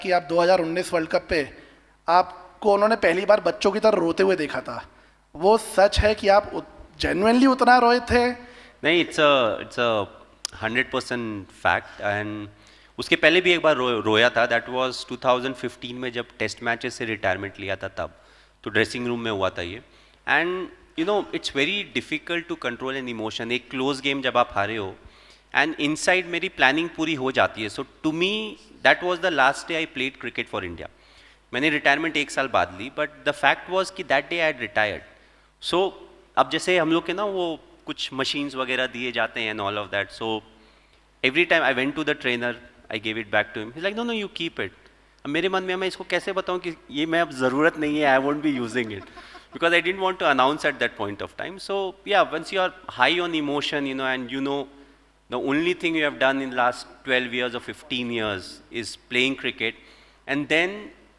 कि आप 2019 world cup पे आपको उन्होंने पहली बार बच्चों की तरह रोते हुए देखा था, वो सच है कि आप जेन्युइनली उतना रोए थे? नहीं, इट्स अ 100% फैक्ट। एंड उसके पहले भी एक बार रोया था। दैट वाज 2015 में, जब टेस्ट मैचेस से रिटायरमेंट लिया था तब। तो ड्रेसिंग रूम में हुआ था ये। And you know it's very difficult to control an emotion. एक क्लोज गेम जब आप हारे हो एंड इनसाइड मेरी प्लानिंग पूरी हो जाती है। So to me that was the last day I played cricket for India. मैंने रिटायरमेंट एक साल बाद ली, बट द फैक्ट वॉज कि that day I had retired. So अब जैसे हम लोग के ना वो कुछ मशीन्स वगैरह दिए जाते हैं and all of that. So every time I went to the trainer, I gave it back to him, he like no no you keep it. अब मेरे मन में मैं इसको कैसे बताऊं कि ये मैं अब ज़रूरत नहीं है, I won't be using it, because I didn't want to announce at that point of time. So yeah, once you are high on emotion, you know, and you know the only thing you have done in the last 12 years or 15 years is playing cricket, and then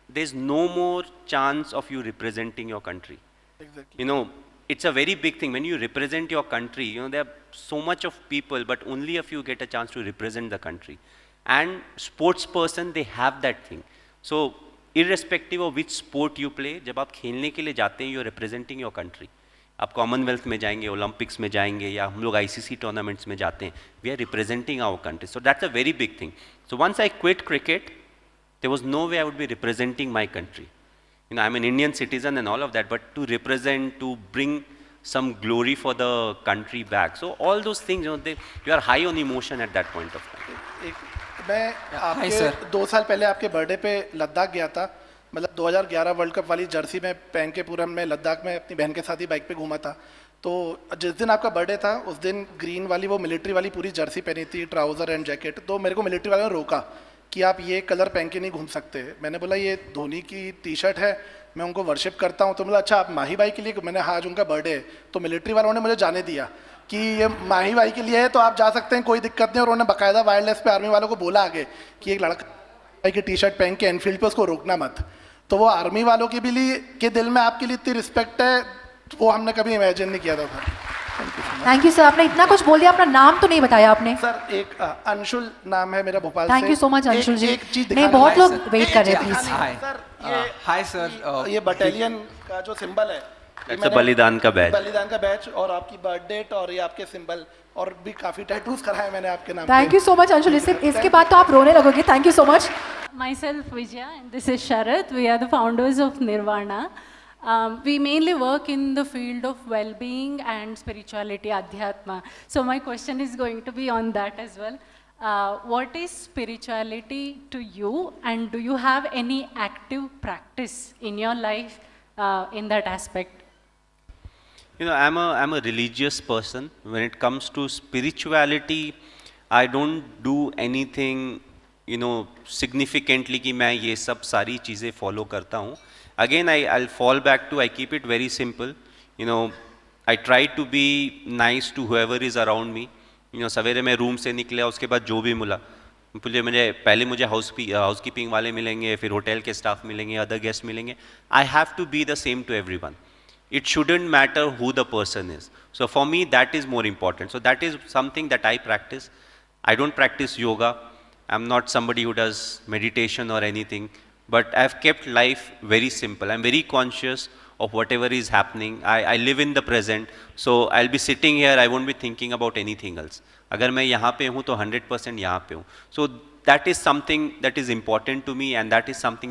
there's no more chance of you representing your country. Exactly. You know, it's a very big thing when you represent your country. You know, there are so much of people, but only a few get a chance to represent the country. And sports person, they have that thing. So irrespective of which sport you play, जब आप खेलने के लिए जाते हैं, you are representing your country. आप Commonwealth में जाएंगे, ओलंपिक्स में जाएंगे, या हम लोग आईसीसी टूर्नामेंट्स में जाते हैं, we are representing our country. So that's a very big thing. So once I quit cricket, there was no way I would be representing my country. You know, I'm an Indian citizen and all of that, but to represent, to bring some glory for the country back. So all those things, you know, you are high on emotion at that point of time. मैं आपके 2 साल पहले आपके birthday पे लद्दाख गया था। मतलब 2011 world cup वाली जर्सी में पहन के पूरा मैं लद्दाख में अपनी बहन के साथ ही बाइक पे घूमा था। तो जिस दिन आपका बर्थडे था उस दिन ग्रीन वाली वो मिलिट्री वाली पूरी जर्सी पहनी थी, ट्राउज़र एंड जैकेट। तो मेरे को मिलिट्री वाले ने रोका कि आप ये कलर पहन के नहीं घूम सकते। मैंने बोला ये धोनी की टी शर्ट है, मैं उनको वर्शिप करता हूँ। तो बोला अच्छा आप माही भाई के लिए? मैंने हाँ, आज उनका बर्थडे है। तो मिलिट्री वालों ने मुझे जाने दिया कि ये माही भाई के लिए है, तो आप जा सकते हैं, कोई दिक्कत नहीं। और उन्होंने बाकायदा वायरलेस पे आर्मी वालों को बोला आगे कि एक लड़का भाई की टी शर्ट पहन के एनफील्ड पे उसको रोकना मत। तो वो आर्मी वालों के भी लिए के दिल में आपके लिए इतनी रिस्पेक्ट है, वो हमने कभी इमेजिन नहीं किया था सर। थैंक यू सर, आपने इतना कुछ बोल दिया, अपना नाम तो नहीं बताया आपने। सर एक अंशुल नाम है मेरा, भोपाल से। Thank you so much Anshul ji. एक चीज नहीं, बहुत लोग वेट कर रहे हैं, प्लीज। हाय सर, ये बटालियन का जो सिंबल है, बलिदान का बैच, बलिदान का बैच, और आपकी बर्थ डेट और ये आपके सिंबल, और भी काफी टैटूज कराए मैंने आपके नाम। Thank you so much Anshul. इसके बाद तो आप रोने लगोगे। Thank you so much. Myself Vijaya and this is Sharath. We are the founders of Nirvana. We mainly work in the field of well-being and spirituality, Adhyatma. So my question is going to be on that as well. What is spirituality to you, and do you have any active practice in your life in that aspect? You know, I'm a religious person. When it comes to spirituality, I don't do anything, you know, significantly कि मैं ये सब सारी चीज़ें follow करता हूँ. Again, I'll fall back to, I keep it very simple. You know, I try to be nice to whoever is around me. You know, सवेरे मैं रूम से निकला, उसके बाद जो भी मिला, मुझे हाउसकीपिंग वाले मिलेंगे, फिर होटल के स्टाफ मिलेंगे, अदर गेस्ट मिलेंगे. I have to be the same to everyone. It shouldn't matter who the person is. So for me, that is more important. So that is something that I practice. I don't practice yoga. I'm not somebody who does meditation or anything, but I've kept life very simple. I'm very conscious of whatever is happening. I live in the present. So I'll be sitting here, I won't be thinking about anything else. अगर मैं यहाँ पे हूँ तो 100% यहाँ पे हूँ. So that is something that is important to me, and that is something that